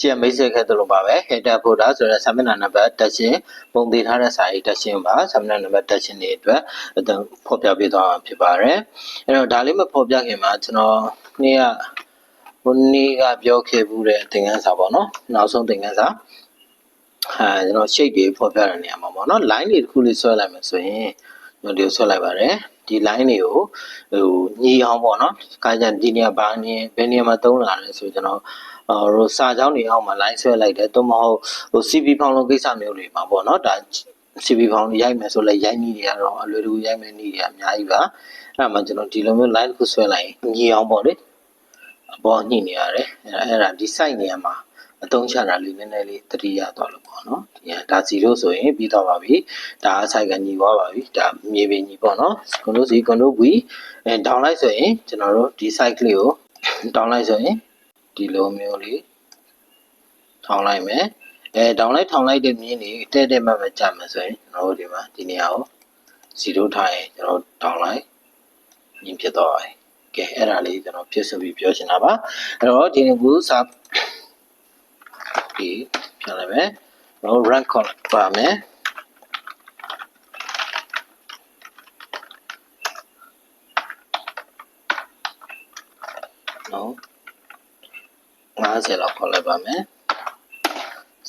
ကျန်မိတ်ဆက်ခဲ့တယ်လို့ပါပဲ header footer ဆိုတဲ့စာမျက်နှာနံပါတ်တက်ရှင်ပုံသေးထားတဲ့စာရေးတက်ရှင်ပါစာမျက်နှာနံပါတ်တက်ရှင်တွေအတွက်ဖော်ပြပေးသွားမှာဖြစ်ပါတယ်အဲ့တော့ဒါလေးမဖော်ပြခင်မှာကျွန်တော်နေ့ကပြောခဲ့မှုတဲ့သင်ခန်းစာပေါ့နော်နောက်ဆုံးသင်ခန်းစာကျွန်တော် shape တွေဖော်ပြတဲ့နေရာမှာပေါ့နော် line တွေတစ်ခုလေးဆွဲလိုက်မယ်ဆိုရင်ကျွန်တော်ဒီဆွဲလိုက်ပါတယ်ဒီ line တွေကိုညီအောင်ပေါ့နော်ခါကျဒီနေရာဘယ်နေရာမှာသုံးလာလဲဆိုကျွန်တော်စာကြောင်းတွေအောက်မှာ line ဆွဲလိုက်တယ်သို့မဟုတ်CV ဖောင်လုံးကိစ္စမျိုးတွေမှာပေါ့နော်ဒါ CV ဖောင်ရိုက်မယ်ဆိုလဲရိုက်နည်းတွေကတော့အလွယ်တကူရိုက်မယ်နည်းတွေအများကြီးပါအဲ့ဒါမှကျွန်တော်ဒီလိုမျိုး line တစ်ခုဆွဲလိုက်ရင်ညီအောင်ပေါ့လေအပေါ်ညှိနေရတယ်အဲ့ဒါဒီ site နေရာမှာအသုံးချတာလေးနည်းနည်းလေးသတိရသွားလို့ပေါ့နော်ဒီဒါ0ဆိုရင်ပြီးသွားပါပြီဒါ site ကညီသွားပါပြီဒါမြေပြင်ညီပေါ့နော် Ctrl C Ctrl V down လိုက်ဆိုရင်ကျွန်တော်တို့ဒီ site ကလေးကို down လိုက်ဆိုရင်ဒီလိုမျိုးလေးထောင်းလိုက်မယ်down လိုက်ထောင်းလိုက်တဲ့မြင်းတွေတဲ့မှပဲကြာမယ်ဆိုရင်ကျွန်တော်တို့ဒီမှာဒီနေရာကို0ထားရင်ကျွန်တော်down လိုက်မြင်းဖြစ်သွားပါတယ်ကဲအဲ့ဒါလေးကျွန်တော်ဖြစ်ဆိုပြီးပြောချင်တာပါအဲ့တော့ဒီကူစာဒီပြန်လိုက်မယ်ကျွန်တော် rank column ပါမယ်နော်50လောက်ခေါ်လိုက်ပါမယ်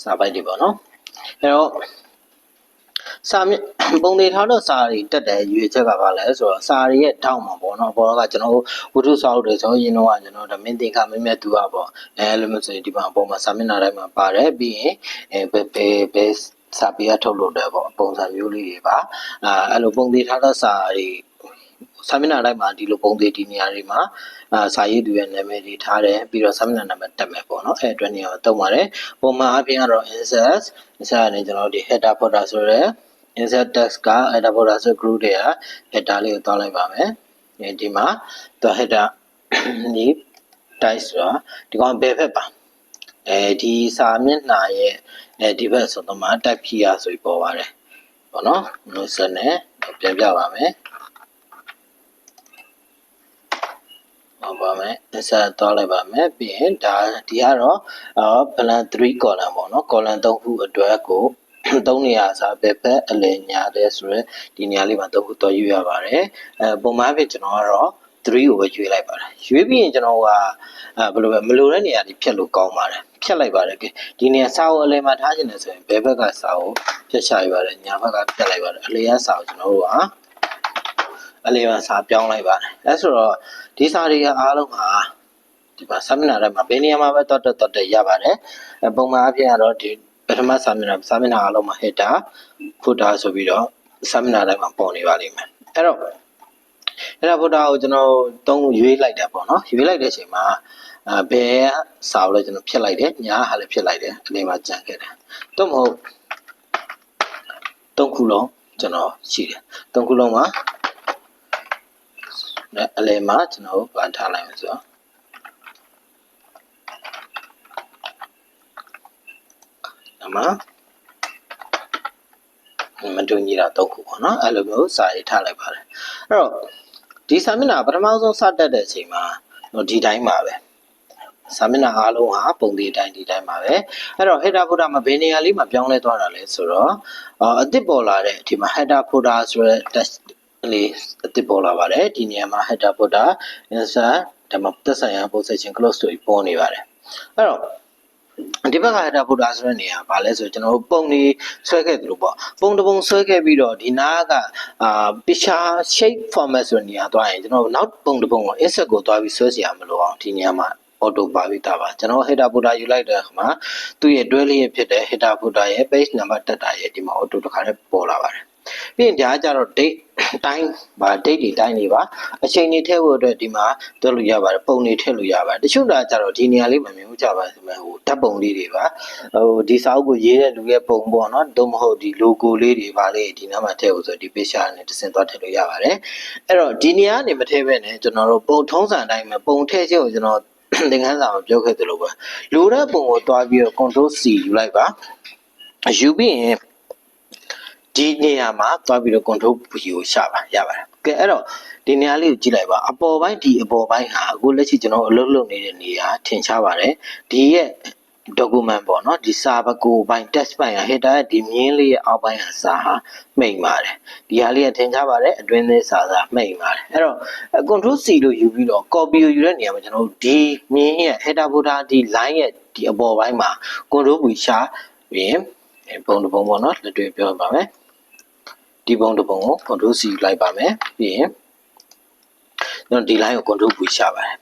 စာပိုက်တွေပေါ့နော်အဲ့တော့စာပုံတွေထားတော့စာတွေတက်တယ်ရွေချက်ကပါလဲဆိုတော့စာတွေရဲ့ထောက်မှာပေါ့နော်ဘောကကျွန်တော်ဝတ္ထုစာအုပ်တွေဆိုရင်တော့ကျွန်တော်ဒါမင်းသင်္ခါမင်းမြတ်သူอ่ะပေါ့အဲ့လိုမျိုးဆိုရင်ဒီမှာအပေါ်မှာစာမျက်နှာတိုင်းမှာပါတယ်ပြီးရင်ဘယ်စာပေကထုတ်လို့တယ်ပေါ့ပုံစံမျိုးလေးတွေပါအဲ့လိုပုံတွေထားတော့စာတွေစာမျက်နှာတိုင်းမှာဒီလိုပုံသေးဒီနေရာတွေမှာစာရေးသူရဲ့နာမည်တွေထားတယ်ပြီးတော့စာမျက်နှာနံပါတ်တက်မယ်ပေါ့နော်အဲ့အတွက်နေရာကိုတုံးပါတယ်ပုံမှန်အပြင်ကတော့ insert နဲ့ကျွန်တော်ဒီ header footer ဆိုရဲ insert text က header footer ဆို group တွေက header လေးကိုတောင်းလိုက်ပါမယ်ဒီမှာ the header ဒီ type ဆိုတာဒီကောင်ဘယ်ဘက်ပါဒီစာမျက်နှာရဲ့ဒီဘက်ဆိုတော့မှာ type ဖြီးရဆိုပြီးပေါ်ပါတယ်ပေါ့နော်လို့ဆက်နေပြန်ပြပါမယ်ပါမယ်ဆက်သွားလိုက်ပါမယ်ပြီးရင်ဒါဒီကတော့ plan 3 column ပေါ့နော် column 3ခုအတွက်ကို3နေရာစာပဲပဲအလည်ညာတဲ့ဆိုရဲဒီနေရာလေးမှာ3ခုတော့ယူရပါတယ်ပုံမှန်ဖြစ်ကျွန်တော်ကတော့3ကိုပဲရွေးလိုက်ပါတယ်ရွေးပြီးရင်ကျွန်တော်ကဘယ်လိုပဲမလိုတဲ့နေရာတွေဖြတ်လို့ကောင်းပါတယ်ဖြတ်လိုက်ပါတယ်ဒီနေရာစာကိုအလည်မှာထားခြင်းလဲဆိုရင်ဘယ်ဘက်ကစာကိုဖြတ်ချရပါတယ်ညာဘက်ကဖြတ်လိုက်ပါတယ်အလည်ကစာကိုကျွန်တော်တို့ကအလည်မှာစာပြောင်းလိုက်ပါတယ်အဲဆိုတော့ဒီစာတွေကအားလုံးဟာဒီမှာစာမျက်နှာထဲမှာဘယ်နေရာမှာပဲတော့ရပါတယ်ပုံမှန်အဖြစ်ကတော့ဒီပထမစာမျက်နှာအားလုံးမှာ header footer ဆိုပြီးတော့စာမျက်နှာတိုင်းမှာပေါ်နေပါလိမ့်မယ်အဲ့တော့ header footer ကိုကျွန်တော်ရွေးလိုက်တယ်ပေါ့နော်ရွေးလိုက်တဲ့အချိန်မှာဘယ်စာကိုလဲကျွန်တော်ဖြတ်လိုက်တယ်ညာဟာလည်းဖြတ်လိုက်တယ်အလယ်မှာကြံခဲ့တယ်တော့မဟုတ်3ခုလုံးကျွန်တော်ရှိတယ်3ခုလုံးမှာအလယ်မှာကျွန်တော်ဗန်ထားလိုက်မယ်ဆိုတော့မတူညီတာ3ခုပေါ့နော်အဲ့လိုမျိုးစာရေးထားလိုက်ပါတယ်အဲ့တော့ဒီစာမျက်နှာပထမဆုံးစတက်တဲ့အချိန်မှာဒီတိုင်းပါပဲစာမျက်နှာအားလုံးဟာပုံသေးတိုင်းဒီတိုင်းပါပဲအဲ့တော့ header footer မှာဘယ်နေရာလေးမှာပြောင်းလဲသွားတာလဲဆိုတော့အသစ်ပေါ်လာတဲ့ဒီမှာ header footer ဆိုတဲ့ text လေးအသစ်ပေါ်လာပါတယ်ဒီနေရာမှာ header footer insert ဒါမှသက်ဆိုင်ရာ position close ဆိုပြီးပေါ်နေပါတယ်အဲ့တော့ဒီဘက်က header footer ဆိုတဲ့နေရာဘာလဲဆိုကျွန်တော်တို့ပုံတွေဆွဲခဲ့သလိုပေါ့ပုံတစ်ပုံဆွဲခဲ့ပြီးတော့ဒီနားကpicture shape format ဆိုတဲ့နေရာသွားရင်ကျွန်တော်တို့နောက်ပုံတစ်ပုံကို insert ကိုသွားပြီးဆွဲเสียမလို့အောင်ဒီနေရာမှာ auto ပါပြီးတာပါကျွန်တော် header footer ယူလိုက်တဲ့အခါမှာသူ့ရဲ့တွဲလေးဖြစ်တဲ့ header footer ရဲ့ page number တက်တာရဲ့ဒီမှာ auto တစ်ခါတည်းပေါ်လာပါတယ်ပြီးရင်ဒါကြတော့ date တိုင်းပါ date တွေတိုင်းနေပါအချိန်တွေထည့်ဖို့အတွက်ဒီမှာတွက်လို့ရပါတယ်ပုံတွေထည့်လို့ရပါတယ်တချို့တာကြတော့ဒီနေရာလေးမမြင်ဘူးကြပါဆိုမဲ့ဟိုဓာတ်ပုံလေးတွေပါဒီစာအုပ်ကိုရေးတဲ့လူရဲ့ပုံပေါ့နော်သို့မဟုတ်ဒီ logo လေးတွေပါလေဒီနားမှာထည့်ဖို့ဆိုဒီ picture နဲ့တစ်စင်သွားထည့်လို့ရပါတယ်အဲ့တော့ဒီနေရာကနေမထည့်ဘဲနဲ့ကျွန်တော်တို့ပုံထုံးစံတိုင်းမှာပုံထည့်ခြင်းကိုကျွန်တော်သင်ခန်းစာမှာပြောခဲ့သလိုပဲလိုတဲ့ပုံကိုတွားပြီးတော့ Ctrl C ယူလိုက်ပါယူပြီးရင်ဒီနေရာမှာတွားပြီးတော့ Ctrl V ကိုရှာပါရပါတယ်ကဲအဲ့တော့ဒီနေရာလေးကိုကြည့်လိုက်ပါအပေါ်ပိုင်းဒီအပေါ်ပိုင်းဟာအခုလက်ရှိကျွန်တော်အလုပ်လုပ်နေတဲ့နေရာထင်ရှားပါတယ်ဒီရဲ့ document ပေါ့နော်ဒီစာပကိုပိုင်း text ပိုင်းက header ရဲ့ဒီမြင်းလေးရဲ့အောက်ပိုင်းကစာဟာမှိတ်ပါတယ်ဒီဟာလေးကထင်ရှားပါတယ်အတွင်းသေးစာမှိတ်ပါတယ်အဲ့တော့ control C လို့ယူပြီးတော့ copy ကိုယူတဲ့နေရာမှာကျွန်တော်တို့ဒီမြင်းရဲ့ header footer ဒီ line ရဲ့ဒီအပေါ်ပိုင်းမှာ control V ရှာပြီးပုံတစ်ပုံပေါ့နော်လက်တွေ့ပြောပါမယ်ဒီပုံတစ်ပုံကို control C လိုက်ပါမယ်ပြီးရင်ကျွန်တော်ဒီ line ကို control V ရှာပါတယ်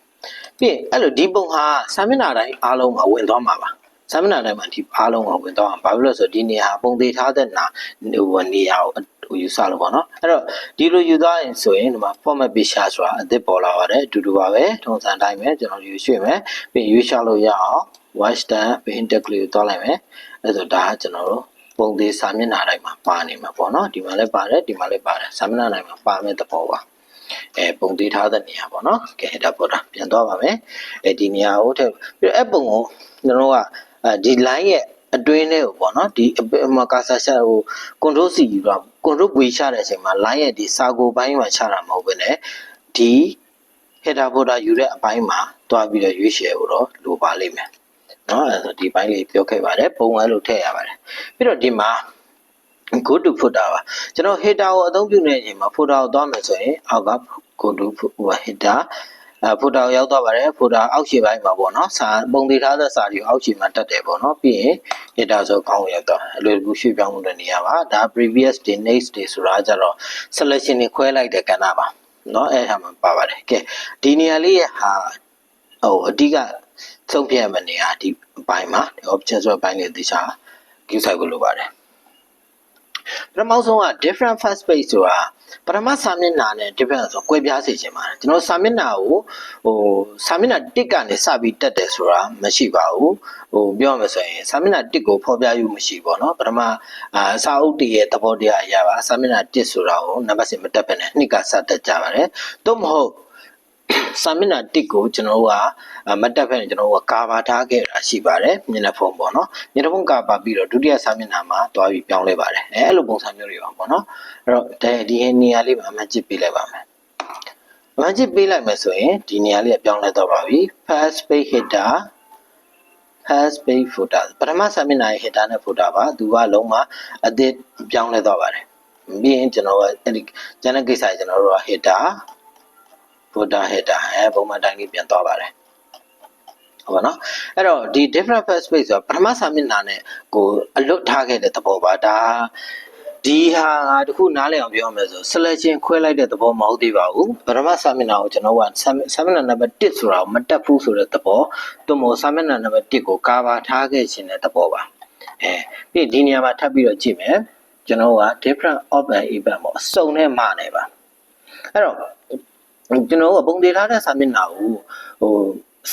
ပြီးရင်အဲ့လိုဒီပုံဟာစာမျက်နှာတိုင်းအားလုံးမှာဝင်သွားမှာပါစာမျက်နှာတိုင်းမှာဒီအားလုံးကဝင်သွားအောင်ဘာဖြစ်လို့ဆိုတော့ဒီနေရာပုံသေးထားတဲ့နေရာကိုယူဆလို့ပေါ့နော်အဲ့တော့ဒီလိုယူသွားရင်ဆိုရင်ဒီမှာ format picture ဆိုတာအသစ်ပေါ်လာပါတယ်အတူတူပါပဲထုံစံတိုင်းပဲကျွန်တော်ရွှေ့မယ်ပြီးရွှေ့ချလို့ရအောင် watch time ပြီး index လေးကိုတွားလိုက်မယ်အဲ့ဆိုဒါကကျွန်တော်တို့ပုံသေးစာမျက်နှာတိုင်းမှာပါနေမှာပေါ့နော်ဒီမှာလည်းပါတယ်ဒီမှာလည်းပါတယ်စာမျက်နှာတိုင်းမှာပါမယ့်သဘောပါပုံသေးထားတဲ့နေရာပေါ့နော်ကဲဒါပေါ်တာပြန်သွားပါမယ်ဒီနေရာကိုထည့်ပြီးတော့ပုံကိုကျွန်တော်ကဒီ line ရဲ့အတွင်းလေးကိုပေါ့နော်ဒီမှာကာဆာရှာကို control C ယူတော့ control V ချတဲ့အချိန်မှာ line ရဲ့ဒီစာကိုပိုင်းမှာချတာမဟုတ်ဘဲနဲ့ဒီ header footer ယူတဲ့အပိုင်းမှာတွားပြီးတော့ရွေးချယ်ဖို့တော့လိုပါလိမ့်မယ်နော်အဲ့ဒါဒီပိုင်းလေးပြောခဲ့ပါတယ်ပုံဝဲလို့ထည့်ရပါတယ်ပြီးတော့ဒီမှာ go to footer ပါကျွန်တော် header ကိုအသုံးပြုနေတဲ့အချိန်မှာ footer ကိုသွားမယ်ဆိုရင်အောက်က go to header footer ကိုရောက်သွားပါတယ် footer အောက်ခြေပိုင်းမှာပေါ့နော်စာပုံသေးထားတဲ့စာတွေအောက်ခြေမှာတက်တယ်ပေါ့နော်ပြီးရင် header ဆိုခေါင်းကိုရောက်တော့အလွယ်တကူရွှေ့ပြောင်းမှုတဲ့နေရာပါဒါ previous day next day ဆိုတာကြတော့ selection တွေခွဲလိုက်တဲ့ကဏ္ဍပါနော်အဲ့ဒါမှပါပါတယ်ကဲဒီနေရာလေးရဲ့ဟာအဓိကသုံးပြရမယ့်နေရာဒီအပိုင်းမှာ option ဆိုတဲ့အပိုင်းလေးသိချာ queue ဆိုင်ဖို့လိုပါတယ်ပထမဆုံးက different first page ဆိုတာပထမစာမျက်နှာနဲ့ different ဆိုကွဲပြားစေချင်ပါတယ်ကျွန်တော်စာမျက်နှာကိုစာမျက်နှာ1ကနေစပြီးတက်တယ်ဆိုတာမရှိပါဘူးပြောရမယ်ဆိုရင်စာမျက်နှာ1ကိုဖော်ပြယူမရှိပေါ့နော်ပထမစာအုပ်တည်းရဲ့သဘောတရားအရာပါစာမျက်နှာ1ဆိုတာကိုနံပါတ်စဉ်မတက်ဘဲနဲ့2ကစတက်ကြပါတယ်သို့မဟုတ်စာမျက်နှာ1ကိုကျွန်တော်တို့ကမတက်ဖက်နဲ့ကျွန်တော်တို့ကကာဗာထားခဲ့တာရှိပါတယ်မျက်နှာဖုံးပေါ့နော်မျက်နှာဖုံးကာဗာပြီးတော့ဒုတိယစာမျက်နှာမှာတွားပြီးပြောင်းလဲပါတယ်အဲ့လိုပုံစံမျိုးတွေပါပေါ့နော်အဲ့တော့ဒီနေရာလေးမှာအမှန်ကြည့်ပေးလိုက်ပါမယ်အမှန်ကြည့်ပေးလိုက်မယ်ဆိုရင်ဒီနေရာလေးကပြောင်းလဲတော့ပါပြီ first page header first page footer ပထမစာမျက်နှာရဲ့ header နဲ့ footer ပါသူကလုံးဝအသစ်ပြောင်းလဲတော့ပါတယ်ပြီးရင်ကျွန်တော်ကအဲ့ဒီကျန်တဲ့ကိစ္စကျွန်တော်တို့က header footer header ပုံမှန်တိုင်းလေးပြန်သွားပါတယ်ဟုတ်ပါနော်အဲ့တော့ဒီ different first page ဆိုတာပထမစာမျက်နှာနဲ့ကိုအလွတ်ထားခဲ့တဲ့သဘောပါဒါဒီဟာတခုနားလည်အောင်ပြောရမယ်ဆို selection ခွဲလိုက်တဲ့သဘောမဟုတ်သေးပါဘူးပထမစာမျက်နှာကိုကျွန်တော်ကစာမျက်နှာနံပါတ်1ဆိုတာကိုမတက်ဘူးဆိုတဲ့သဘောသို့မဟုတ်စာမျက်နှာနံပါတ်1ကိုကာဗာထားခဲ့ခြင်းတဲ့သဘောပါပြီးဒီနေရာမှာထပ်ပြီးတော့ကြည့်မယ်ကျွန်တော်က different of an event ပေါ့အစုံနဲ့မှနေပါအဲ့တော့ကျွန်တော်ကပုံသေးထားတဲ့စာမျက်နှာကို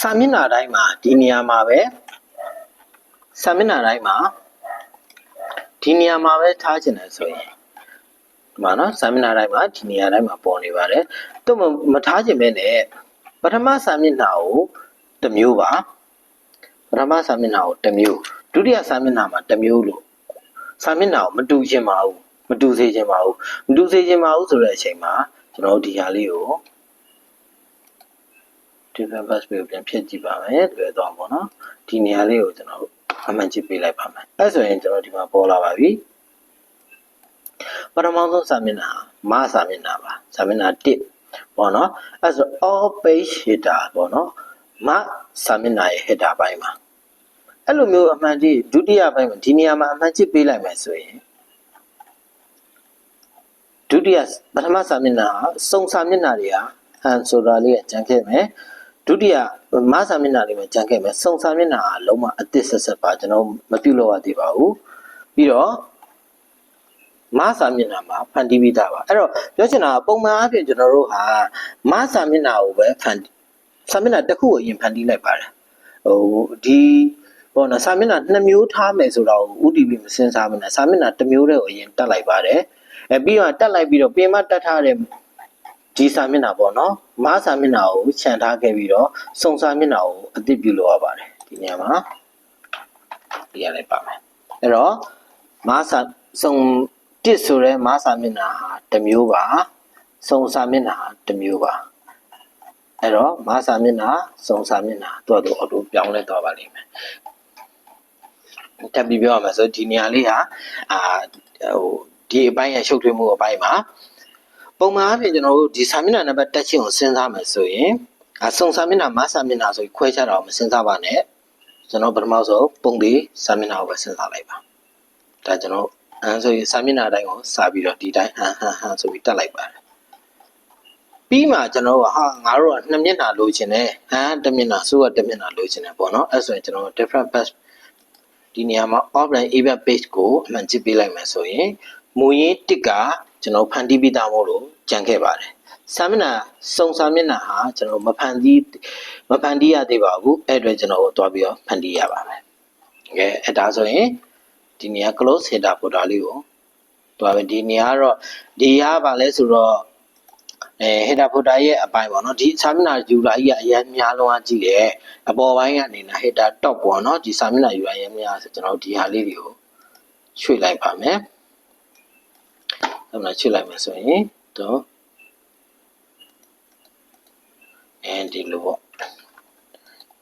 စာမျက်နှာတိုင်းမှာဒီနေရာမှာပဲစာမျက်နှာတိုင်းမှာဒီနေရာမှာပဲထားချင်တယ်ဆိုရင်ဒီမှာနော်စာမျက်နှာတိုင်းမှာဒီနေရာတိုင်းမှာပေါ်နေပါတယ်တော့မထားချင်ပဲနဲ့ပထမစာမျက်နှာကိုတစ်မျိုးပါပထမစာမျက်နှာကိုတစ်မျိုးဒုတိယစာမျက်နှာမှာတစ်မျိုးလို့စာမျက်နှာကိုမတူချင်ပါဘူးမတူစေချင်ပါဘူးမတူစေချင်ပါဘူးဆိုတဲ့အချိန်မှာကျွန်တော်ဒီဟာလေးကို different first page ကိုပြန်ဖြည့်ကြည့်ပါမယ်တွေ့တော့ပေါ့နော်ဒီနေရာလေးကိုကျွန်တော်အမှန်ကြည့်ပေးလိုက်ပါမယ်အဲဆိုရင်ကျွန်တော်ဒီမှာပေါ်လာပါပြီပထမဆုံးစာမျက်နှာမစာမျက်နှာပါစာမျက်နှာ1ပေါ့နော်အဲဆို all page header ပေါ့နော်မစာမျက်နှာရဲ့ header ပိုင်းမှာအဲ့လိုမျိုးအမှန်ကြည့်ဒုတိယပိုင်းမှာဒီနေရာမှာအမှန်ကြည့်ပေးလိုက်မယ်ဆိုရင်ဒုတိယပထမစာမျက်နှာစုံစာမျက်နှာတွေဟာဆိုတာလေးကကြံခဲ့မယ်ဒုတိယမစာမျက်နှာလေးမှာကြံခဲ့မယ်စုံစာမျက်နှာကလုံးဝအသစ်ဆက်ပါကျွန်တော်မပြုတ်လို့ရသေးပါဘူးပြီးတော့မစာမျက်နှာမှာဖန်တီးပြီးသားပါအဲ့တော့ပြောချင်တာကပုံမှန်အားဖြင့်ကျွန်တော်တို့ဟာမစာမျက်နှာကိုပဲစာမျက်နှာတစ်ခုကိုအရင်ဖန်တီးလိုက်ပါတယ်ဒီပေါ့နော်စာမျက်နှာ2မျိုးထားမယ်ဆိုတော့ UTP မစင်စားဘူးနဲ့စာမျက်နှာ1မျိုးတည်းကိုအရင်တက်လိုက်ပါတယ်ပြီးတော့တက်လိုက်ပြီးတော့ပြင်မတက်ထားတဲ့ဒီစာမျက်နှာပေါ့နော်မစာမျက်နှာကိုခြံထားခဲ့ပြီးတော့စုံစာမျက်နှာကိုအသစ်ပြုလုပ်ရပါတယ်ဒီနေရာမှာပြရလိုက်ပါမယ်အဲ့တော့မစာစုံတစ်ဆိုရဲမစာမျက်နှာဟာတစ်မျိုးပါစုံစာမျက်နှာဟာတစ်မျိုးပါအဲ့တော့မစာမျက်နှာစုံစာမျက်နှာတို့အော်တိုပြောင်းလဲသွားပါလိမ့်မယ် တက်ပြီးပြောရမှာဆိုဒီနေရာလေးဟာဒီအပိုင်းရဲ့ရှုပ်ထွေးမှုအပိုင်းမှာပုံမှန်အဖြစ်ကျွန်တော်တို့ဒီစာမျက်နှာနံပါတ်တက်ချင်းကိုစဉ်းစားမယ်ဆိုရင်စုံစာမျက်နှာမစာမျက်နှာဆိုခွဲခြားတော့မစဉ်းစားပါနဲ့ကျွန်တော်ပထမဆုံးပုံသေးစာမျက်နှာကိုပဲစဉ်းစားလိုက်ပါဒါကျွန်တော်ဆိုရင်စာမျက်နှာတိုင်းကိုစာပြီးတော့ဒီတိုင်းဟန်ဆိုပြီးတက်လိုက်ပါတယ်ပြီးမှကျွန်တော်ကငါတို့က2မျက်နှာလိုချင်တယ်တစ်မျက်နှာဆို1မျက်နှာလိုချင်တယ်ပေါ့နော်အဲ့ဆိုရင်ကျွန်တော် different page ဒီနေရာမှာ offline event page ကိုအမှန်ကြည့်ပေးလိုက်မယ်ဆိုရင်မူရင်းတစ်ကကျွန်တော်ဖန်တီးပြီးသားမို့လို့ကြံခဲ့ပါတယ်စာမျက်နှာစုံစာမျက်နှာဟာကျွန်တော်မဖန်တီးရသေးပါဘူးအဲ့အတွက်ကျွန်တော်တို့တွားပြီးတော့ဖန်တီးရပါမယ်အဲ့ဒါဆိုရင်ဒီနေရာ close header footer လေးကိုတွားပြီးဒီနေရာကတော့ဒီရပါလဲဆိုတော့header footer ရဲ့အပိုင်းပေါ့နော်ဒီစာမျက်နှာ URL ကြီးကအရင်များလုံးအားကြည့်တယ်အပေါ်ပိုင်းကနေနာ header top ပေါ့နော်ဒီစာမျက်နှာ URL ရဲ့များဆိုကျွန်တော်ဒီဟာလေးတွေကိုရွှေ့လိုက်ပါမယ်အဲ့မှာရွှေ့လိုက်မယ်ဆိုရင်တော့ဒီလိုပေါ့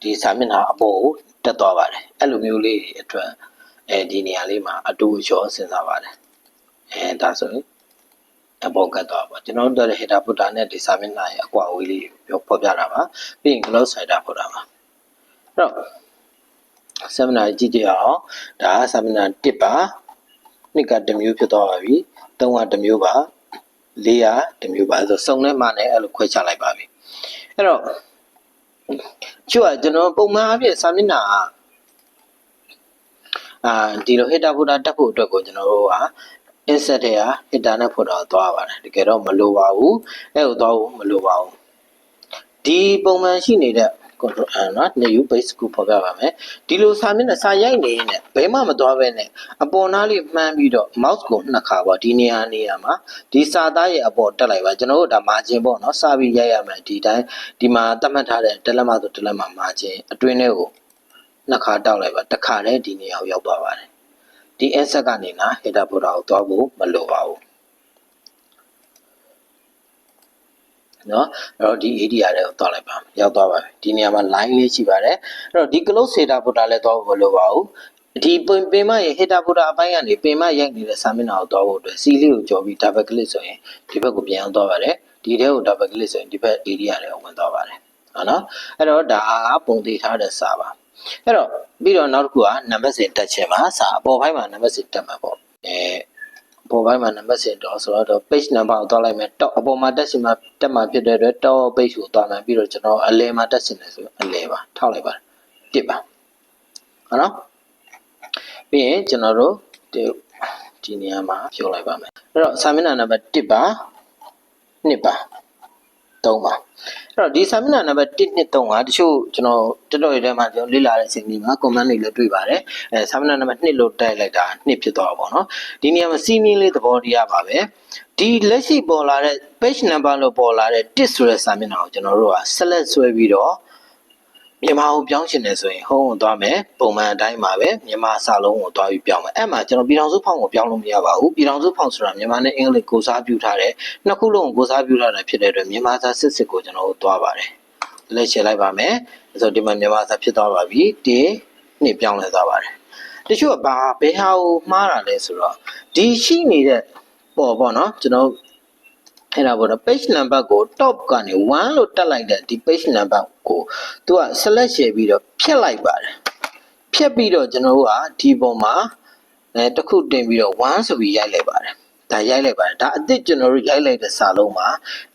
ဒီစာမျက်နှာအပေါ်ကိုတက်သွားပါတယ်အဲ့လိုမျိုးလေးအတွက်ဒီနေရာလေးမှာအတူအချောစဉ်းစားပါတယ်ဒါဆိုရင်အပေါ်ကတော့ပါကျွန်တော်တို့ရဲ့ header footer နဲ့ဒီစာမျက်နှာရဲ့အကွာအဝေးလေးပြောဖော်ပြတာပါပြီးရင် close header footer ပါအဲ့တော့စာမျက်နှာကြည့်ကြအောင်ဒါစာမျက်နှာ1ပါ2ကတစ်မျိုးဖြစ်သွားပါပြီ3ကတစ်မျိုးပါ4ကတစ်မျိုးပါဆိုစုံနဲ့မှနဲ့အဲ့လိုခွဲခြားလိုက်ပါပြီအဲ့တော့ကျွန်တော်ပုံမှန်အဖြစ်စာမျက်နှာဒီလို header footer တက်ဖို့အတွက်ကိုကျွန်တော်တို့ကinsert ထဲက header နဲ့ footer ကိုသွားပါတယ်တကယ်တော့မလိုပါဘူးအဲ့ကိုသွားဖို့မလိုပါဘူးဒီပုံမှန်ရှိနေတဲ့ control N နော် new base ကိုဖော်ပြပါမယ်ဒီလိုစာမျက်နှာစာရိုက်နေရင်ဘယ်မှမသွားဘဲနဲ့အပေါ်နားလေးမှန်းပြီးတော့ mouse ကိုနှစ်ခါပေါ့ဒီနေရာမှာဒီစာသားရဲ့အပေါ်တက်လိုက်ပါကျွန်တော်တို့ဒါ margin ပေါ့နော်စာပြီးရိုက်ရမယ်ဒီတိုင်းဒီမှာသတ်မှတ်ထားတဲ့တက်လက်မှဆိုတက်လက်မှ margin အတွင်းထဲကိုနှစ်ခါတောက်လိုက်ပါတစ်ခါတည်းဒီနေရာကိုရောက်သွားပါတယ်ဒီ insert ကနေနာ header footer ကိုသွားဖို့မလိုပါဘူးနော်အဲ့တော့ဒီ area တွေကိုသွားလိုက်ပါရောက်သွားပါပြီဒီနေရာမှာ line လေးရှိပါတယ်အဲ့တော့ဒီ close header footer လည်းသွားဖို့မလိုပါဘူးဒီပင်မရဲ့ header footer အပိုင်းကနေပင်မရိုက်နေတဲ့စာမျက်နှာကိုသွားဖို့အတွက် C လေးကိုကြော်ပြီး double click ဆိုရင်ဒီဘက်ကိုပြန်အောင်သွားပါတယ်ဒီထဲကို double click ဆိုရင်ဒီဘက် area တွေကိုဝင်သွားပါတယ်ဟုတ်နော်အဲ့တော့ဒါကပုံသေးထားတဲ့စာပါအဲ့တော့ပြီးတော့နောက်တစ်ခုကနံပါတ်စဉ်တက်ခြင်းပါစာအပေါ်ပိုင်းမှာနံပါတ်စဉ်တက်မှာပေါ့အပေါ်ပိုင်းမှာနံပါတ်စဉ်တော့ဆိုတော့ page number ကိုသွားလိုက်မယ် top အပေါ်မှာတက်မှာဖြစ်တဲ့အတွက် top page ကိုသွားမယ်ပြီးတော့ကျွန်တော်အလယ်မှာတက်ရှင်တယ်ဆိုအလယ်ပါထောက်လိုက်ပါတစ်ပါဟုတ်နော်ပြီးရင်ကျွန်တော်တို့ဒီနေရာမှာဖြုတ်လိုက်ပါမယ်အဲ့တော့စာမျက်နှာနံပါတ်1ပါ2ပါ3ပါအဲ့တော့ဒီစာမျက်နှာနံပါတ်1 2 3ကတချို့ကျွန်တော်တော်ရထဲမှာကျွန်တော်လေ့လာတဲ့အချိန်ဒီမှာ comment တွေလည်းတွေ့ပါတယ်စာမျက်နှာနံပါတ်2လို့တိုက်လိုက်တာ2ဖြစ်သွားပါတော့ဒီနေရာမှာ C နည်းလေးသဘောတရားပါပဲဒီလက်ရှိပေါ်လာတဲ့ page number လို့ပေါ်လာတဲ့1ဆိုတဲ့စာမျက်နှာကိုကျွန်တော်တို့က select ဆွဲပြီးတော့မြန်မာကိုပြောင်းချင်တယ်ဆိုရင် home ကိုသွားမယ်ပုံမှန်အတိုင်းပါပဲမြန်မာစာလုံးကိုသွားပြီးပြောင်းမယ်အဲ့မှာကျွန်တော်ပြည်ထောင်စုဖောင်ကိုပြောင်းလို့မရပါဘူးပြည်ထောင်စုဖောင်ဆိုတာမြန်မာနဲ့အင်္ဂလိပ်ကိုစားပြုထားတယ်နှစ်ခုလုံးကိုစားပြုထားတာဖြစ်တဲ့အတွက်မြန်မာစာစစ်ကိုကျွန်တော်တို့သွားပါတယ်လက်ချလိုက်ပါမယ်ဆိုတော့ဒီမှာမြန်မာစာဖြစ်သွားပါပြီဒီနှစ်ပြောင်းလဲသွားပါတယ်တချို့ကဘယ်ဟာကိုမှားတာလဲဆိုတော့ဒီရှိနေတဲ့ပေါ့နော်ကျွန်တော်အဲ့ဒါပေါ့နော် page number ကို top ကနေ1လို့တက်လိုက်တဲ့ဒီ page number ကိုသူက select ရှယ်ပြီးတော့ဖြတ်လိုက်ပါတယ်ဖြတ်ပြီးတော့ကျွန်တော်တို့ကဒီပုံမှာတစ်ခုတင်ပြီးတော့1ဆိုပြီးရိုက်လိုက်ပါတယ်ဒါရိုက်လိုက်ပါတယ်ဒါအစ်စ်ကျွန်တော်တို့ရိုက်လိုက်တဲ့စာလုံးမှာ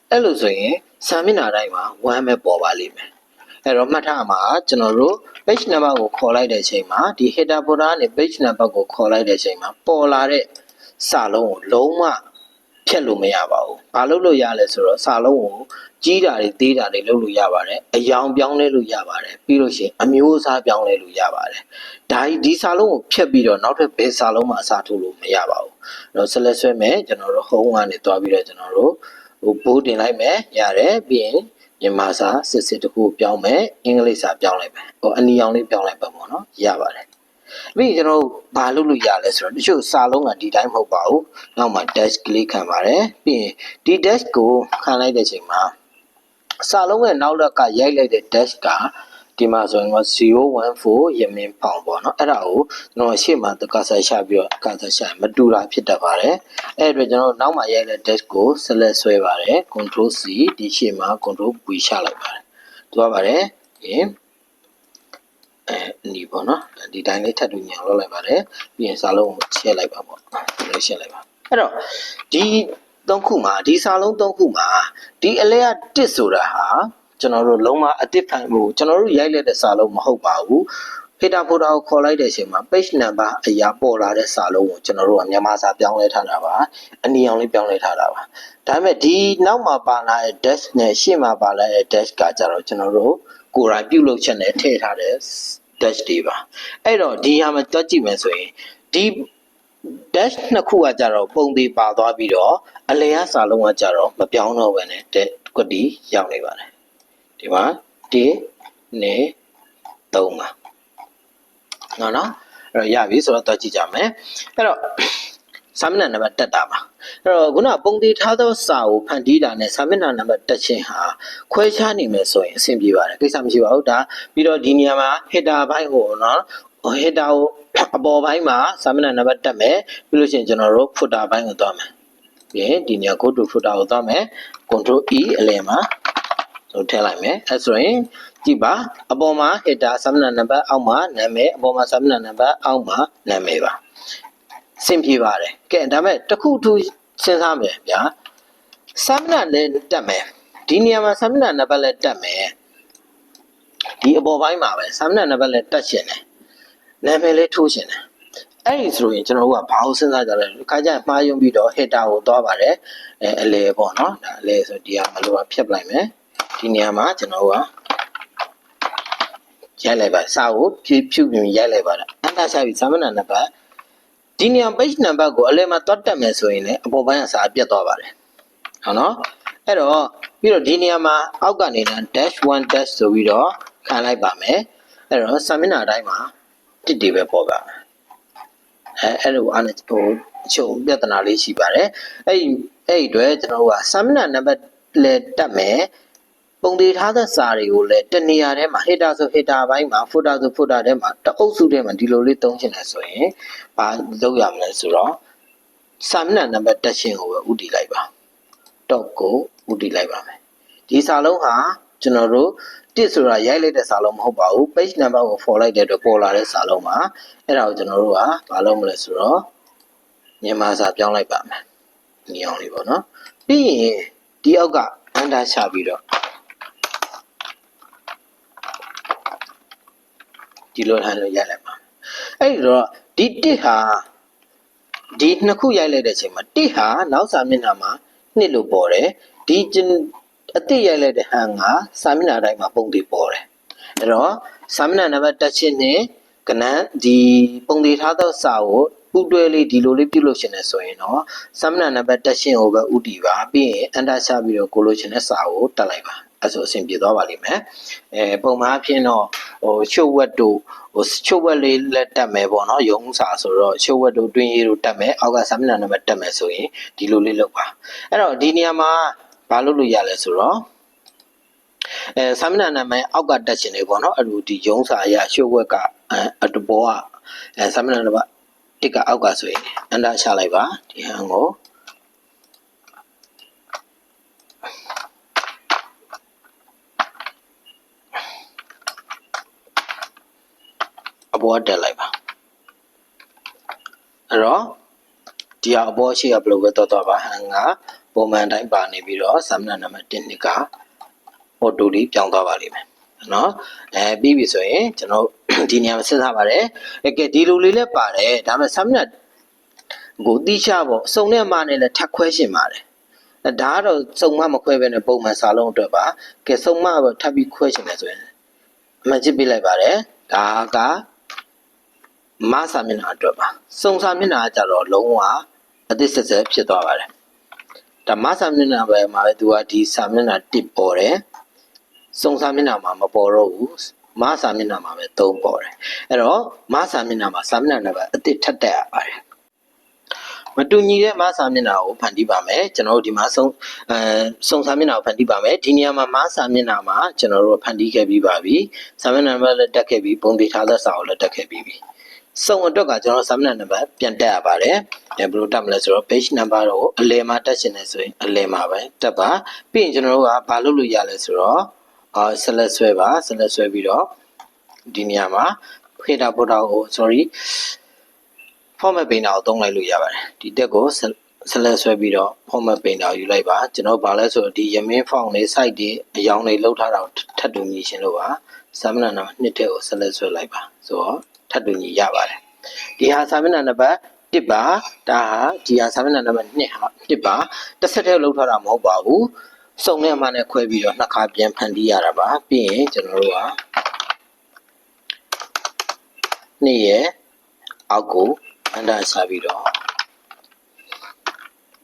အဲ့လိုဆိုရင်စာမျက်နှာတိုင်းမှာ1ပဲပေါ်ပါလိမ့်မယ်အဲ့တော့မှတ်ထားမှာကျွန်တော်တို့ page number ကိုခေါ်လိုက်တဲ့အချိန်မှာဒီ header footer နဲ့ page number ကိုခေါ်လိုက်တဲ့အချိန်မှာပေါ်လာတဲ့စာလုံးကိုလုံးဝဖြတ်လို့မရပါဘူး။ဘာလို့လို့ရလဲဆိုတော့စာလုံးကိုကြီးတာတွေသေးတာတွေလုပ်လို့ရပါတယ်။အယောင်ပြောင်းလဲလို့ရပါတယ်။ပြီးလို့ရှိရင်အမျိုးအစားပြောင်းလဲလို့ရပါတယ်။ဒီစာလုံးကိုဖြတ်ပြီးတော့နောက်ထပ်ဘယ်စာလုံးမှအစားထိုးလို့မရပါဘူး။အဲ့တော့ select ဆွဲမယ်ကျွန်တော်တို့ home ကနေတွားပြီးတော့ကျွန်တော်တို့ဘိုးတင်လိုက်မယ်ရတယ်ပြီးရင်မြန်မာစာစစ်တစ်ခုပြောင်းမယ်အင်္ဂလိပ်စာပြောင်းလိုက်မယ်။အနီရောင်လေးပြောင်းလိုက်ပါပေါ့နော်။ရပါတယ်။ပြီးကျွန်တော်ဘာလုပ်လို့ရလဲဆိုတော့တချို့စာလုံးကဒီတိုင်းမဟုတ်ပါဘူးနောက်မှာ dash click ခံပါတယ်ပြီးရင်ဒီ dash ကိုခံလိုက်တဲ့အချိန်မှာစာလုံးရဲ့နောက်လက်ကရိုက်လိုက်တဲ့ dash က ဒီမှာဆိုရင်014ရမင်းပေါင်ပေါ့နော်အဲ့ဒါကိုကျွန်တော်ရှေ့မှာကစားရှာပြီးတော့ကစားရှာမတူတာဖြစ်တတ်ပါတယ်အဲ့အတွက်ကျွန်တော်နောက်မှာရိုက်တဲ့ dash ကို select ဆွဲပါတယ် control C ဒီရှေ့မှာ control V ရှာလိုက်ပါတယ်သွားပါတယ်ဒီပေါ့နော်ဒီတိုင်းလေးထပ်တူညောင်းလောက်လိုက်ပါတယ်ပြီးရင်စာလုံးကိုရှင်းလိုက်ပါပေါ့ရှင်းလိုက်ပါအဲ့တော့ဒီ3ခုမှာဒီစာလုံး3ခုမှာဒီအလဲက1ဆိုတာဟာကျွန်တော်တို့လုံးဝအသစ်ဖန်ဖို့ကျွန်တော်တို့ရိုက်လိုက်တဲ့စာလုံးမဟုတ်ပါဘူး header folder ကိုခေါ်လိုက်တဲ့အချိန်မှာ page number အရာပေါ်လာတဲ့စာလုံးကိုကျွန်တော်တို့ကမြန်မာစာပြောင်းလဲထားတာပါအနီအောင်လေးပြောင်းလဲထားတာပါဒါပေမဲ့ဒီနောက်မှာပါလာတဲ့ dash နဲ့ရှေ့မှာပါလာတဲ့ dash ကကြတော့ကျွန်တော်တို့ကိုယ်တိုင်ပြုလုပ်ချက်နဲ့ထည့်ထားတဲ့ dash တွေပါအဲ့တော့ဒီဟာမှာတွက်ကြည့်မယ်ဆိုရင်ဒီ dash နှစ်ခုကကြတော့ပုံသေးပါသွားပြီးတော့အလယ်ကစာလုံးကကြတော့မပြောင်းတော့ဘဲနဲ့ကွက်တီရောက်နေပါတယ်ဒီမှာ1နဲ့3ပါနော်အဲ့တော့ရပြီဆိုတော့တွက်ကြည့်ကြမယ်အဲ့တော့စာမျက်နှာနံပါတ်တက်တာပါအဲ့တော့ခုနပုံသေးထားသောစာကိုဖန်တီးတာနဲ့စာမျက်နှာနံပါတ်တက်ခြင်းဟာခွဲခြားနေမယ်ဆိုရင်အဆင်ပြေပါတယ်ကိစ္စမရှိပါဘူးဒါပြီးတော့ဒီနေရာမှာ header ဘိုင်းကိုနော် header ကိုအပေါ်ပိုင်းမှာစာမျက်နှာနံပါတ်တက်မယ်ပြီးလို့ရှိရင်ကျွန်တော်တို့ footer ဘိုင်းကိုသွားမယ်ပြီးရင်ဒီနေရာ go to footer ကိုသွားမယ် control E အလယ်မှာဆိုထည့်လိုက်မယ်အဲဆိုရင်ကြည့်ပါအပေါ်မှာ header စာမျက်နှာနံပါတ်အောက်မှာနာမည်အပေါ်မှာစာမျက်နှာနံပါတ်အောက်မှာနာမည်ပါစင်ပြေပါတယ်ကဲဒါမဲ့တစ်ခုထူးစဉ်းစားမယ်ဗျာစာမျက်နှာလည်းတက်မယ်ဒီနေရာမှာစာမျက်နှာနံပါတ်လည်းတက်မယ်ဒီအပေါ်ပိုင်းမှာပဲစာမျက်နှာနံပါတ်လည်းတက်ရှင်တယ်နာမည်လေးထိုးရှင်တယ်အဲ့ဒီဆိုရင်ကျွန်တော်တို့ကဘာလို့စဉ်းစားကြလဲခါကျရင်မှားယွင်းပြီးတော့ header ကိုသွားပါတယ်အလဲပေါ့နော်ဒါအလဲဆိုဒီဟာမလိုပါဖြတ်ပလိုက်မယ်ဒီနေရာမှာကျွန်တော်တို့ကရိုက်လိုက်ပါစာကိုဖြည့်ပြီးရိုက်လိုက်ပါတော့အန်တာရှာပြီးစာမျက်နှာနံပါတ်ဒီနေရာ page number ကိုအလဲမှာတွတ်တက်မယ်ဆိုရင်လည်းအပေါ်ပိုင်းကစာပြတ်သွားပါတယ်ဟုတ်နော်အဲ့တော့ပြီးတော့ဒီနေရာမှာအောက်ကနေလည်း dash 1 dash ဆိုပြီးတော့ခံလိုက်ပါမယ်အဲ့တော့စာမျက်နှာတိုင်းမှာတစ်တွေပဲပေါ်ပါမယ်အဲ့လိုအချုပ်ပြဿနာလေးရှိပါတယ်အဲ့အတွက်ကျွန်တော်တို့ကစာမျက်နှာနံပါတ်လဲတက်မယ်ပုံသေးထားတဲ့စာတွေကိုလည်းတနေရာထဲမှာ header ဆို header ဘိုင်းမှာ footer ဆို footer ထဲမှာတအုပ်စုထဲမှာဒီလိုလေးသုံးချင်တယ်ဆိုရင်ဘာလုပ်ရမလဲဆိုတော့စာမျက်နှာနံပါတ်တက်ရှင်ကိုပဲဥတည်လိုက်ပါ dot ကိုဥတည်လိုက်ပါမယ်ဒီစာလုံးဟာကျွန်တော်တို့တစ်ဆိုတာရိုက်လိုက်တဲ့စာလုံးမဟုတ်ပါဘူး page number ကို for လိုက်တဲ့အတွက်ပေါ်လာတဲ့စာလုံးပါအဲ့ဒါကိုကျွန်တော်တို့ကဘာလုပ်မလဲဆိုတော့မြန်မာစာပြောင်းလိုက်ပါမယ်ဒီအောင်လေးပေါ့နော်ပြီးရင်ဒီအောက်ကအန်တာချပြီးတော့ဒီလိုထားလို့ရိုက်လိုက်ပါအဲ့ဒီတော့ဒီတစ်ဟာဒီနှစ်ခုရိုက်လိုက်တဲ့အချိန်မှာတစ်ဟာနောက်စာမျက်နှာမှာနှစ်လို့ပေါ်တယ်ဒီအတစ်ရိုက်လိုက်တဲ့ဟန်ကစာမျက်နှာတိုင်းမှာပုံသေးပေါ်တယ်အဲ့တော့စာမျက်နှာနံပါတ်တက်ချင်းနဲ့ကနန်းဒီပုံသေးထားသောစာကိုပူတွဲလေးဒီလိုလေးပြုတ်လို့ရှင်နေဆိုရင်တော့စာမျက်နှာနံပါတ်တက်ချင်းကိုပဲဥတီပါပြီးရင်အန်တာချပြီးတော့ကိုလို့ရှင်တဲ့စာကိုတက်လိုက်ပါအဲ့ဆိုအဆင်ပြေသွားပါလိမ့်မယ်ပုံမှန်အဖြစ်တော့ချုပ်ဝက်တို့ချုပ်ဝက်လေးလက်တက်မယ်ပေါ့နော်ရုံးစာဆိုတော့ချုပ်ဝက်တို့တွင်းရည်တို့တက်မယ်အောက်ကစာမျက်နှာနံပါတ်တက်မယ်ဆိုရင်ဒီလိုလေးလုပ်ပါအဲ့တော့ဒီနေရာမှာဘာလုပ်လို့ရလဲဆိုတော့စာမျက်နှာနံပါတ်အောက်ကတက်ရှင်နေပေါ့နော်အဲ့လိုဒီရုံးစာအရချုပ်ဝက်ကအတူပေါ်ကစာမျက်နှာနံပါတ်တစ်ကအောက်ကဆိုရင်အန်တာချလိုက်ပါဒီဟန်ကိုအပေါ်တက်လိုက်ပါအဲ့တော့ဒီအပေါ်ရှိကဘယ်လိုပဲတော့ပါဟန်ကပုံမှန်တိုင်းပါနေပြီးတော့စာမျက်နှာနံပါတ်1နှစ်ကဟိုတူလေးပြောင်းသွားပါလိမ့်မယ်နော်ပြီးပြီဆိုရင်ကျွန်တော်ဒီနေရာမှာစဉ်းစားပါတယ်ကဲဒီလိုလေးလည်းပါတယ်ဒါပေမဲ့စာမျက်နှာကိုတိကျပေါ့စုံနဲ့မနဲ့လည်းထပ်ခွဲရှင်ပါတယ်ဒါကတော့စုံမမခွဲဘဲနဲ့ပုံမှန်စာလုံးအတွက်ပါကဲစုံမပဲထပ်ပြီးခွဲရှင်တယ်ဆိုရင်အမှန်ကြည့်ပြလိုက်ပါတယ်ဒါကမစာမျက်နှာအတွက်ပါစုံစာမျက်နှာကကြတော့လုံးဝအသစ်ဆက်ဆက်ဖြစ်သွားပါတယ်ဒါမစာမျက်နှာပဲမှာပဲသူကဒီစာမျက်နှာတစ်ပေါ်တယ်စုံစာမျက်နှာမှာမပေါ်တော့ဘူးမစာမျက်နှာမှာပဲ3ပေါ်တယ်အဲ့တော့မစာမျက်နှာမှာစာမျက်နှာနံပါတ်အသစ်ထပ်တက်ရပါတယ် မတူညီတဲ့မစာမျက်နှာကိုဖန်တီးပါမယ်ကျွန်တော်တို့ဒီမှာစုံစာမျက်နှာကိုဖန်တီးပါမယ်ဒီနေရာမှာမစာမျက်နှာမှာကျွန်တော်တို့ဖန်တီးခဲ့ပြီးပါပြီစာမျက်နှာနံပါတ်လည်းတက်ခဲ့ပြီးပုံသေးထားတဲ့စာကိုလည်းတက်ခဲ့ပြီးပြီစုံအတွက်ကကျွန်တော်စာမျက်နှာနံပါတ်ပြန်တက်ရပါတယ်ဘယ်လိုတက်မလဲဆိုတော့ page number ကိုအလယ်မှာတက်ရှင်နေဆိုရင်အလယ်မှာပဲတက်ပါပြီးရင်ကျွန်တော်တို့ကဘာလုပ်လို့ရလဲဆိုတော့ဆက်လက်ဆွဲပါဆက်လက်ဆွဲပြီးတော့ဒီနေရာမှာ header footer ကို format painter ကိုသုံးလိုက်လို့ရပါတယ်ဒီတက်ကိုဆက်လက်ဆွဲပြီးတော့ format painter ကိုယူလိုက်ပါကျွန်တော်ဘာလဲဆိုတော့ဒီရမင်း font လေး site တွေအယောင်တွေလောက်ထားတာကိုထပ်တူညီရှင်းလို့ပါစာမျက်နှာနံပါတ်2တက်ကိုဆက်လက်ဆွဲလိုက်ပါဆိုတော့ထပ်တူညီရပါတယ်ဒီဟာစာမျက်နှာနံပါတ်1ပါဒါဟာဒီဟာစာမျက်နှာနံပါတ်2ဟာ1ပါတစ်ဆက်တည်းလောက်ထားတာမဟုတ်ပါဘူးစုံနဲ့အမှနဲ့ခွဲပြီးတော့နှစ်ခါပြန်ဖန်တီးရတာပါပြီးရင်ကျွန်တော်တို့က2ရဲ့အောက်ကိုအန်ဒါရှာပြီးတော့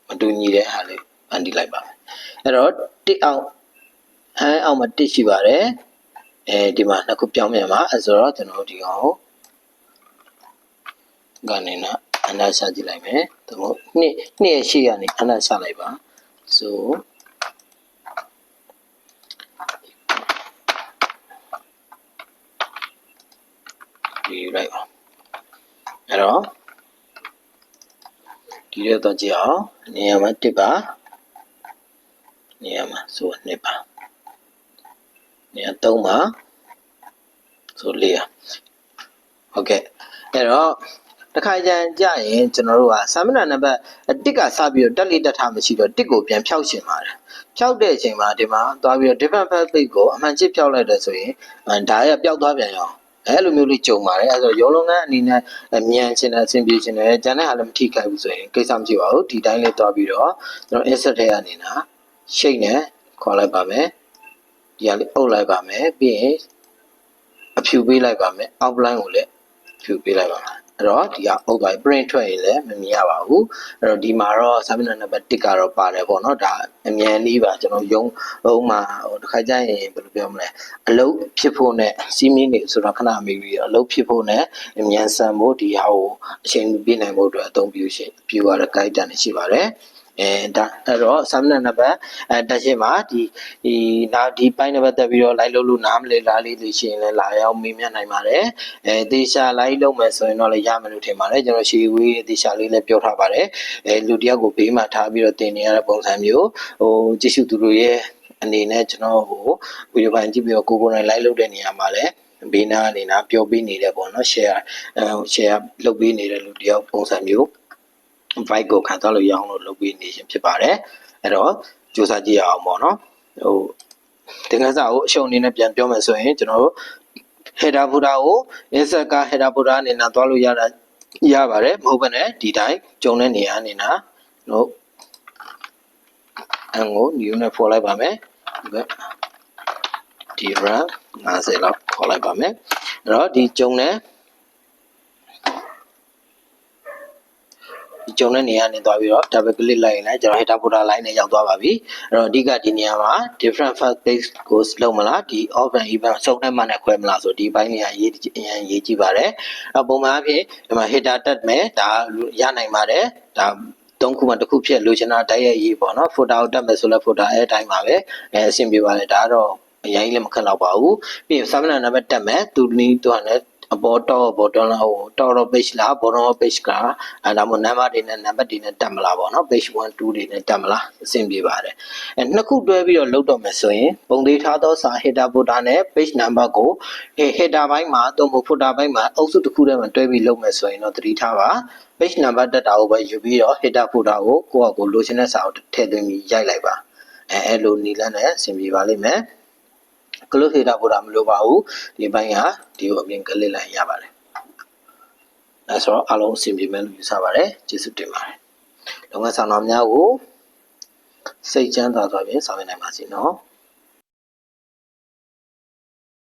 မတူညီတဲ့ဟာလေးဖန်တီးလိုက်ပါမယ်အဲ့တော့တစ်အောင်ဟန်အောင်မှာတစ်ရှိပါတယ်ဒီမှာနှစ်ခုပြောင်းပြန်ပါအဲ့ဆိုတော့ကျွန်တော်ဒီကောင်ကိုကနေနော်အန်ဒါရှာကြည့်လိုက်မယ်ဒါမို့နှစ်ရဲ့ရှေ့ကနေအန်ဒါရှာလိုက်ပါဆိုဒီလိုက်ပါအဲ့တော့ဒီရတော့ကြည့်အောင်နေရာမှာ1ပါနေရာမှာဆို2ပါနေရာ3ပါဆို4ရဟုတ်ကဲ့အဲ့တော့တစ်ခါကြရင်ကျွန်တော်တို့ကစာမျက်နှာနံပါတ်1ကစပြီးတော့တက်လေးတက်ထားမရှိတော့1ကိုပြန်ဖြောက်ရှင်ပါတယ်ဖြောက်တဲ့အချိန်မှာဒီမှာသွားပြီးတော့ different page ကိုအမှန်ချစ်ဖြောက်လိုက်တယ်ဆိုရင်ဒါရပျောက်သွားပြန်ရောအဲ့လိုမျိုးလေးကြုံပါတယ်အဲ့ဆိုရောလုံးကန်းအနေနဲ့မြန်ချင်တယ်အဆင်ပြေချင်တယ်ကျန်တဲ့ဟာလည်းမထိခိုက်ဘူးဆိုရင်ကိစ္စမဖြစ်ပါဘူးဒီတိုင်းလေးသွားပြီးတော့ကျွန်တော် insert ထဲကနေနာရှိတ်နဲ့ခေါ်လိုက်ပါမယ်ဒီဟာလေးအုပ်လိုက်ပါမယ်ပြီးရင်အဖြူပေးလိုက်ပါမယ် outline ကိုလည်းဖြူပေးလိုက်ပါမယ်အဲ့တော့ဒီကအုပ်သွား print ထွက်ရင်လည်းမမြင်ရပါဘူးအဲ့တော့ဒီမှာတော့စာမျက်နှာနံပါတ်1ကတော့ပါတယ်ပေါ့နော်ဒါအမြန်နည်းပါကျွန်တော်ရုံးမှာတစ်ခါကျရင်ဘယ်လိုပြောမလဲအလုပ်ဖြစ်ဖို့နဲ့စီးမင်းနေဆိုတော့ခဏမေးပြီးအလုပ်ဖြစ်ဖို့နဲ့အမြန်ဆန်ဖို့ဒီဟာကိုအချိန်ပြည့်နိုင်ဖို့အတွက်အသုံးပြုရတဲ့ guide တန်ရှိပါတယ်ဒါအဲ့တော့စာမျက်နှာနံပါတ်တက်ရှင်းမှာဒီပိုင်းနံပါတ်တက်ပြီးတော့လိုက်လို့နားမလဲလားလေးသိရှင်လဲလာရောက်မေးမြန်းနိုင်ပါတယ်သေချာလိုက်လုပ်မယ်ဆိုရင်တော့လည်းရမယ်လို့ထင်ပါတယ်ကျွန်တော်ရှေဝေးသေချာလေးလည်းပြောထားပါတယ်လူတယောက်ကိုဘေးမှာထားပြီးတော့တင်နေရတဲ့ပုံစံမျိုးကြည့်ရှုသူတို့ရဲ့အနေနဲ့ကျွန်တော်ဗီဒီယိုပိုင်းကြည့်ပြီးတော့ကိုယ်နိုင်လိုက်လုပ်တဲ့နေရာမှာလည်းဘေးနားအနေနဲ့ပြောပေးနေတယ်ပေါ့နော် share လုပ်ပေးနေတဲ့လူတယောက်ပုံစံမျိုး vibe ကိုခံစားလို့ရအောင်လို့လုပ်ပေးနေခြင်းဖြစ်ပါတယ်အဲ့တော့စူးစမ်းကြည့်အောင်ပေါ့နော်သင်ခန်းစာကိုအရှုံအနေနဲ့ပြန်ပြောမယ်ဆိုရင်ကျွန်တော်တို့ header footer ကို insert က header footer အနေနဲ့သွားလို့ရပါတယ်မဟုတ်ဘဲနဲ့ဒီတိုင်းကျုံတဲ့နေရာအနေနဲ့တို့အန်ကို new နဲ့ဖော်လိုက်ပါမယ်ဒီ rank 50လောက်ခေါ်လိုက်ပါမယ်အဲ့တော့ဒီကျုံတဲ့နေရာနဲ့သွားပြီးတော့ double click လိုက်ရင်လည်းကျွန်တော် header footer line နဲ့ရောက်သွားပါပြီအဲ့တော့အဓိကဒီနေရာမှာ different first page ကိုလုံးမလားဒီ off and even စုံနဲ့မှနဲ့ခွဲမလားဆိုဒီဘိုင်းနေရာအရင်ရေးကြည့်ပါတယ်အဲ့ပုံမှန်အဖြစ်ဒီမှာ header တက်မယ်ဒါရနိုင်ပါတယ်ဒါ3ခုမှတစ်ခုဖြစ်လိုချင်တာတိုက်ရိုက်ရေးပေါ့နော် footer ကိုတက်မယ်ဆိုလဲ footer အဲ့တိုင်းပါပဲအဆင်ပြေပါတယ်ဒါကတော့အရင်လည်းမခက်တော့ပါဘူးပြီးရင်စာမျက်နှာနံပါတ်တက်မယ်သူနဲ့အပေါ်တော့လာတော့ page လား bottom page ကဒါမှနံပါတ်တွေနဲ့တက်မလားပေါ့နော် page 1 2တွေနဲ့တက်မလားအဆင်ပြေပါတယ်နှစ်ခုတွဲပြီးတော့လုပ်တော့မယ်ဆိုရင်ပုံသေးထားသောစာ header footer နဲ့ page number ကို header ဘိုင်းမှာတော့ footer ဘိုင်းမှာအုပ်စုတစ်ခုထဲမှာတွဲပြီးလုပ်မယ်ဆိုရင်တော့သတိထားပါ page number တက်တာကိုပဲယူပြီးတော့ header footer ကိုကိုယ့်အကိုလိုချင်တဲ့စာကိုထည့်သွင်းပြီးရိုက်လိုက်ပါအဲ့လိုနီလန်းနဲ့အဆင်ပြေပါလိမ့်မယ်close header footer မလိုပါဘူးဒီဘိုင်းကဒီကိုအပြင် click လိုက်ရပါတယ်အဲဆိုတော့အားလုံးအဆင်ပြေမယ်လို့ယူဆပါတယ်ကျေးဇူးတင်ပါတယ်လုပ်ငန်းဆောင်တော်များကိုစိတ်ချမ်းသာစွာဖြင့်ဆောင်ရွက်နိုင်ပါစေနော်